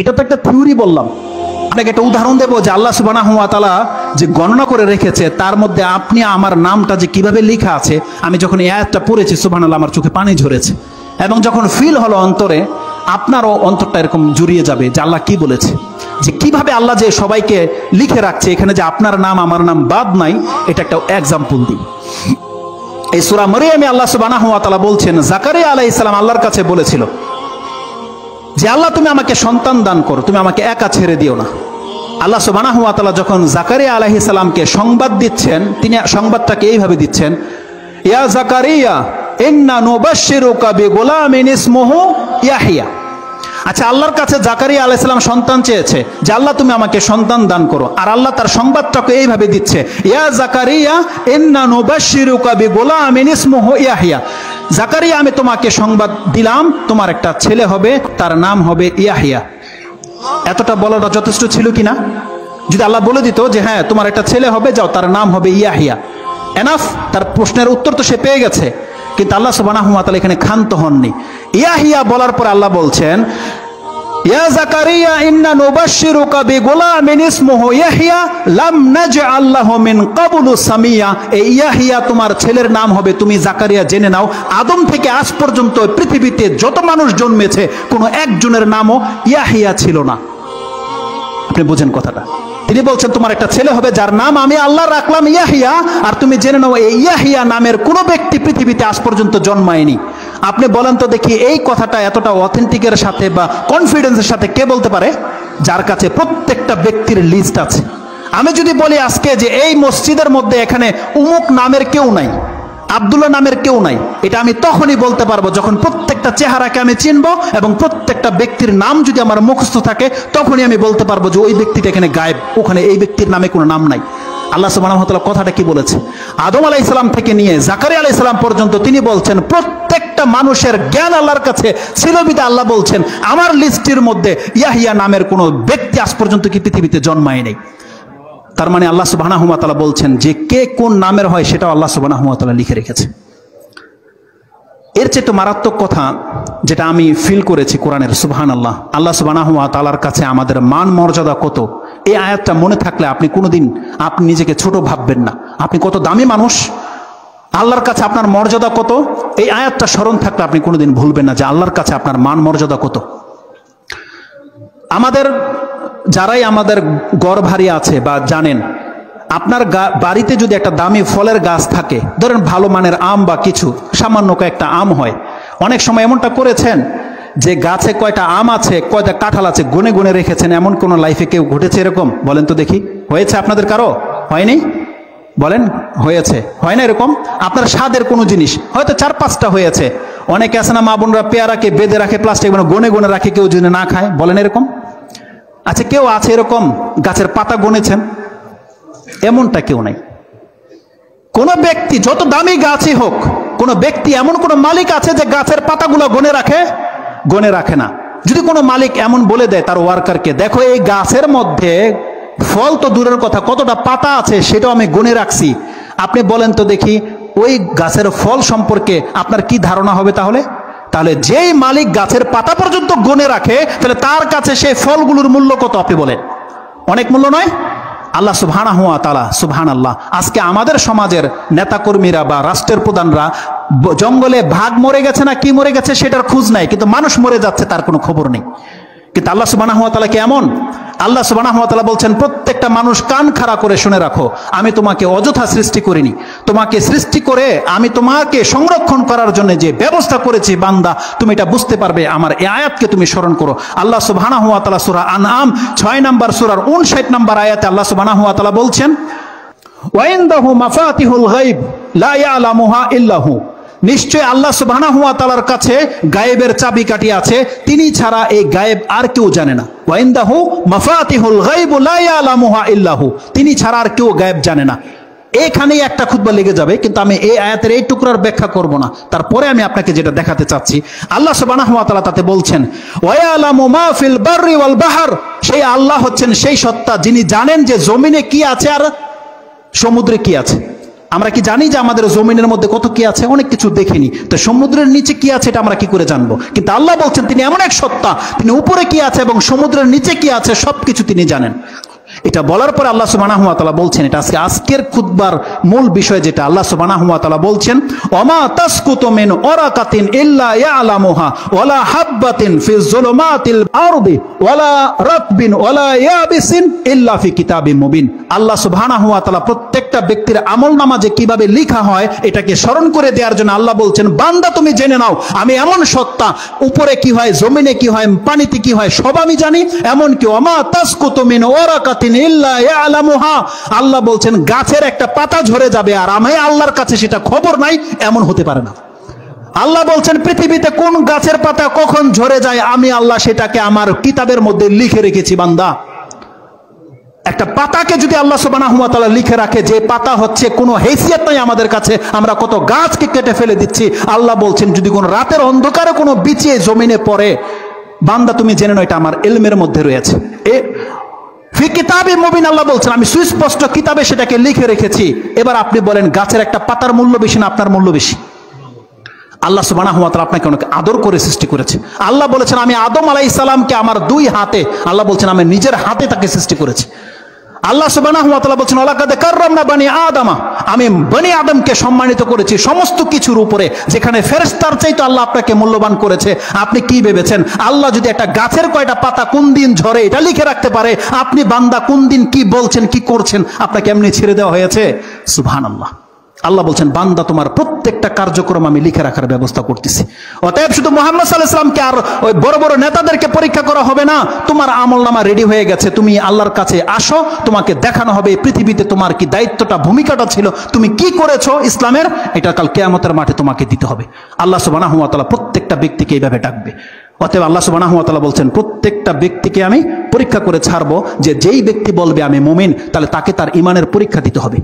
এটা তো একটা থিওরি বললাম। আপনাকে একটা উদাহরণ দেবো যে আল্লাহ সুবহানাহু ওয়া তাআলা যে গণনা করে রেখেছে তার মধ্যে আপনি আমার নামটা যে কিভাবে লেখা আছে, আমি যখন এই আয়াতটা পড়েছি সুবহানাল্লাহ আমার চোখে পানি ঝরেছে। এবং যখন ফিল হলো অন্তরে, আপনারও অন্তরটা এরকম জুড়িয়ে যাবে যে আল্লাহ কি বলেছে, যে কিভাবে আল্লাহ যে সবাইকে লিখে রাখছে এখানে, যে আপনার নাম আমার নাম বাদ নাই। এটা একটা এক্সাম্পল দিই। এই সূরা মারইয়ামে আল্লাহ সুবহানাহু ওয়া তাআলা বলছেন, জাকারিয়া আলাইহিস সালাম আল্লাহর কাছে বলেছিল যে আল্লাহ তুমি আমাকে সন্তান দান করো, তুমি আমাকে একা ছেড়ে দিও না। আল্লাহ সুবহানাহু ওয়া তাআলা যখন জাকারিয়া আলাইহিস সালামকে সংবাদ দিচ্ছেন, তিনি সংবাদটাকে এইভাবে দিচ্ছেন, ইয়া জাকারিয়া ইন্না নুবাশশিরুকা বিগুলামিন ইসমুহু ইয়াহইয়া। আচ্ছা, আল্লাহর কাছে জাকারিয়া আলাইহিস সালাম সন্তান চেয়েছে যে আল্লাহ তুমি আমাকে সন্তান দান করো, আর আল্লাহ তার সংবাদটাকে এইভাবে দিচ্ছে, ইয়া জাকারিয়া ইন্না নুবাশশিরুকা বিগুলামিন ইসমুহু ইয়াহইয়া। জাকারিয়া আমি তোমাকে সংবাদ দিলাম তোমার একটা ছেলে হবে, তার নাম হবে ইয়াহইয়া। এতটা বলাটা যথেষ্ট ছিল কিনা? যদি আল্লাহ বলে দিত যে হ্যাঁ তোমার একটা ছেলে হবে, যাও তার নাম হবে ইয়াহইয়া, এনাফ, তার প্রশ্নের উত্তর তো সে পেয়ে গেছে। কিন্তু আল্লাহ সুবহানাহু ওয়া তাআলা এখানে ক্ষান্ত হননি। ইয়াহইয়া বলার পর আল্লাহ বলছেন, ইয়া জাকারিয়া ইন্না নুবাশশিরুকা বিগুলামিন ইসমুহু ইয়াহইয়া লাম নাজআল লাহু মিন ক্বাবলু সামিয়া। এই ইয়াহইয়া তোমার ছেলের নাম হবে, তুমি জাকারিয়া জেনে নাও, আদম থেকে আজ পর্যন্ত পৃথিবীতে যত মানুষ জন্মেছে কোনো একজনের নামও ইয়াহইয়া ছিল না। আপনি বুঝেন কথাটা? তিনি বলছেন তোমার একটা ছেলে হবে যার নাম আমি আল্লাহ রাখলাম ইয়াহইয়া, আর তুমি জেনে নাও এই ইয়াহইয়া নামের কোনো ব্যক্তি পৃথিবীতে আজ পর্যন্ত জন্মায়নি। আপনি বলেন তো দেখি, এই কথাটা এতটা অথেন্টিকের সাথে বা কনফিডেন্সের সাথে কে বলতে পারে? যার কাছে প্রত্যেকটা ব্যক্তির লিস্ট আছে। আমি যদি বলি আজকে যে এই মসজিদের মধ্যে এখানে উমুক নামের কেউ নাই, আব্দুল্লাহ নামের কেউ নাই, এটা আমি তখনই বলতে পারবো যখন প্রত্যেকটা চেহারাকে আমি চিনবো এবং প্রত্যেকটা ব্যক্তির নাম যদি আমার মুখস্থ থাকে, তখনই আমি বলতে পারবো যে ওই ব্যক্তিটা এখানে গায়েব, ওখানে এই ব্যক্তির নামে কোনো নাম নাই। আল্লাহ সুবহানাহু ওয়া তাআলা কথাটা কি বলেছে? আদম আলাইহিস সালাম থেকে নিয়ে জাকারিয়া আলাইহিস সালাম পর্যন্ত তিনি বলছেন প্রত্যেকটা মানুষের জ্ঞান আল্লাহর কাছে ছিল বিধায় আল্লাহ বলছেন আমার লিস্টের মধ্যে ইয়াহইয়া নামের কোনো ব্যক্তি আজ পর্যন্ত কি পৃথিবীতে জন্মায় নাই। তার মানে আল্লাহ সুবহানাহু ওয়া তাআলা বলছেন যে কে কোন নামের হয় সেটাও আল্লাহ সুবহানাহু ওয়া তাআলা লিখে রেখেছে। এর চেয়ে তো মারাত্মক কথা যেটা আমি ফিল করেছি কোরআনের, সুবহানাল্লাহ, আল্লাহ সুবহানাহু ওয়া তাআলার কাছে আমাদের মান মর্যাদা কত। এই আয়াতটা মনে থাকলে আপনি কোনোদিন আপনি নিজেকে ছোট ভাববেন না। আপনি কত দামি মানুষ, আল্লাহর কাছে আপনার মর্যাদা কত, এই আয়াতটা স্মরণ থাকলে আপনি কোনোদিন ভুলবেন না যে আল্লাহর কাছে আপনার মান মর্যাদা কত। আমাদের যারাই আমাদের গড় ভারী আছে বা জানেন, আপনার বাড়িতে যদি একটা দামি ফলের গাছ থাকে, ধরেন ভালো মানের আম বা কিছু সামান্য কয়েকটা আম হয়, অনেক সময় এমনটা করেছেন যে গাছে কয়টা আম আছে কয়টা কাঁঠাল আছে গুনে গুনে রেখেছেন, এমন কোন লাইফে কেউ ঘটেছে এরকম? বলেন তো দেখি, হয়েছে আপনাদের কারো? হয়নি? বলেন হয়েছে? হয় না এরকম? আপনার স্বাদের কোনো জিনিস হয়তো 4-5টা হয়েছে। অনেকে আছে না মা বোনরা পেয়ারাকে বেঁধে রাখে প্লাস্টিক গুনে গুনে রাখে, কেউ যদি না খায়, বলেন এরকম? আচ্ছা, কেউ আছে এরকম গাছের পাতা গুনেছেন? এমনটা কেউ নাই। কোন ব্যক্তি যত দামি গাছই হোক, কোন ব্যক্তি এমন কোন মালিক আছে যে গাছের পাতাগুলো গুনে রাখে? গুনে রাখে না। যদি কোনো মালিক এমন বলে দেয় তার ওয়ার্কারকে, দেখো এই গাছের মধ্যে ফল তো দূরের কথা কতটা পাতা আছে সেটাও আমি গুনে রাখছি, আপনি বলেন তো দেখি ওই গাছের ফল সম্পর্কে আপনার কি ধারণা হবে? তাহলে যেই মালিক গাছের পাতা পর্যন্ত গুনে রাখে, তাহলে তার কাছে সেই ফলগুলোর মূল্য কত? আপনি বলেন, অনেক মূল্য নয়? আল্লাহ সুবহানাহু ওয়া তাআলা, সুবহানাল্লাহ, আজকে আমাদের সমাজের নেতাকর্মীরা বা রাষ্ট্রের প্রধানরা জঙ্গলে ভাগ মরে গেছে না কি মরে গেছে সেটার খোঁজ নাই, কিন্তু মানুষ মরে যাচ্ছে তার কোনো খবর নেই। কিন্তু আল্লাহ সুবহানাহু ওয়া তাআলা কি এমন? আল্লাহ সুবহানাহু ওয়া তাআলা বলছেন প্রত্যেকটা মানুষ কান খাড়া করে শুনে রাখো, আমি তোমাকে অযথা সৃষ্টি করিনি, তোমাকে সৃষ্টি করে আমি তোমাকে সংরক্ষণ করার জন্য যে ব্যবস্থা করেছি বান্দা, তুমি এটা বুঝতে পারবে, আমার এই আয়াতকে তুমি স্মরণ করো। আল্লাহ সুবহানাহু ওয়া তাআলা সূরা আনআম 6 নম্বর সূরার 59 নম্বর আয়াতে আল্লাহ সুবহানাহু ওয়া তাআলা বলছেন, ওয়া ইনদাহু মাফাতিহুল গায়ব লা ইয়ালামুহা ইল্লাহু, নিশ্চয় আল্লাহ সুবহানাহু ওয়া তাআলার কাছে গায়েবের চাবিকাঠি আছে, তিনি ছাড়া এই গায়েব আর কেউ জানে না। ওয়া ইনদাহু মাফাতিহুল গায়ব লা ইয়ালামুহা ইল্লাহু, তিনি ছাড়া আর কেউ গায়েব জানে না। এখানেই একটা খুতবা লেগে যাবে, কিন্তু আমি এই আয়াতের এই টুকরার ব্যাখ্যা করব না। তারপরে আমি আপনাকে যেটা দেখাতে চাচ্ছি, আল্লাহ সুবহানাহু ওয়া তাআলা তাতে বলছেন, ওয়া ইয়ালামু মা ফিল বাররি ওয়াল বাহর, সেই আল্লাহ হচ্ছেন সেই সত্তা যিনি জানেন যে জমিনে কি আছে আর সমুদ্রে কি আছে। আমরা কি জানি যে আমাদের জমিনের মধ্যে কত কি আছে? অনেক কিছু দেখিনি। তো সমুদ্রের নিচে কি আছে এটা আমরা কি করে জানবো? কিন্তু আল্লাহ বলছেন তিনি এমন এক সত্তা, তিনি উপরে কি আছে এবং সমুদ্রের নিচে কি আছে সবকিছু তিনি জানেন। এটা বলার পরে আল্লাহ সুবহানাহু ওয়া তাআলা বলছেন, এটা আজকের খুতবার মূল বিষয়, যেটা আল্লাহ সুবহানাহু ওয়া তাআলা বলছেন, ওমা তাসকুতু মিন ওয়ারাকাতিন ইল্লা ইয়ালামুহা ওয়ালা হাববাতিন ফি যুলুমাতিল আরদি ওয়ালা রাতবিন ওয়ালা ইয়াবিসিন ইল্লা ফি কিতাবিম মুবিন। আল্লাহ সুবহানাহু ওয়া তাআলা প্রত্যেকটা ব্যক্তির আমলনামা যে কিভাবে লেখা হয় এটাকে স্মরণ করে দেওয়ার জন্য আল্লাহ বলছেন, বান্দা তুমি জেনে নাও আমি এমন সত্তা, উপরে কি হয়, জমিনে কি হয়, পানিতে কি হয় সব আমি জানি। এমনকি ওমা তাসকুতু মিন ওয়ারাকাতিন ইল্লা ইয়ালামুহা, আল্লাহ বলছেন গাছের একটা পাতা ঝরে যাবে আর আমি আল্লাহর কাছে সেটা খবর নাই, এমন হতে পারে না। আল্লাহ বলছেন পৃথিবীতে কোন গাছের পাতা কখন ঝরে যায় আমি আল্লাহ সেটাকে আমার কিতাবের মধ্যে লিখে রেখেছি। বান্দা, একটা পাতাকে যদি আল্লাহ সুবহানাহু ওয়া তাআলা লিখে রাখে, যে পাতা হচ্ছে কোনো হেসিয়ত নাই আমাদের কাছে, আমরা কত গাছকে কেটে ফেলে দিচ্ছি। আল্লাহ বলছেন যদি কোন রাতের অন্ধকারে কোনো বিচিয়ে জমিনে পড়ে, বান্দা তুমি জেনে নাও এটা আমার ইলমের মধ্যে রয়েছে। ফি কিতাবে মুবিন, আল্লাহ বলছেন আমি সুস্পষ্ট কিতাবে সেটাকে লিখে রেখেছি। এবার আপনি বলেন গাছের একটা পাতার মূল্য বেশি না আপনার মূল্য বেশি? আল্লাহ সুবহানাহু ওয়া তাআলা আপনাকে অনেক আদর করে সৃষ্টি করেছে। আল্লাহ বলেছেন আমি আদম আলাইহিস সালামকে আমার দুই হাতে, আল্লাহ বলছেন আমি নিজের হাতে তাকে সৃষ্টি করেছি। আল্লাহ সুবহানাহু ওয়া তাআলা বলছেন ওয়ালাকাদ কাররামনা বানি আদমা, আমি বনি আদমকে সম্মানিত করেছি সমস্ত কিছুর উপরে, যেখানে ফেরেশতার চাইতে আল্লাহ আপনাকে মূল্যবান করেছে। আপনি কি ভেবেছেন আল্লাহ যদি একটা গাছের কয়টা পাতা কোন দিন ঝরে এটা লিখে রাখতে পারে, আপনি বান্দা কোন দিন কি বলছেন কি করছেন আপনাকে এমনি ছেড়ে দেওয়া হয়েছে? সুবহানাল্লাহ। আল্লাহ বলছেন বান্দা তোমার প্রত্যেকটা কার্যক্রম আমি লিখে রাখার ব্যবস্থা করতেছি। অতএব শুধু মুহাম্মদ সাল্লাল্লাহু আলাইহি ওয়াসাল্লামকে আর ওই বড় বড় নেতাদেরকে পরীক্ষা করা হবে না, তোমার আমলনামা রেডি হয়ে গেছে, তুমি আল্লাহর কাছে আসো, তোমাকে দেখানো হবে পৃথিবীতে তোমার কি দায়িত্বটা ভূমিকাটা ছিল, তুমি কি করেছো ইসলামের, এটা কাল কিয়ামতের মাঠে তোমাকে দিতে হবে। আল্লাহ সুবহানাহু ওয়া তাআলা প্রত্যেকটা ব্যক্তিকে এইভাবে ডাকবে। অতএব আল্লাহ সুবহানাহু ওয়া তাআলা বলছেন প্রত্যেকটা ব্যক্তিকে আমি পরীক্ষা করে ছাড়বো, যে যেই ব্যক্তি বলবে আমি মুমিন তাহলে তাকে তার ঈমানের পরীক্ষা দিতে হবে।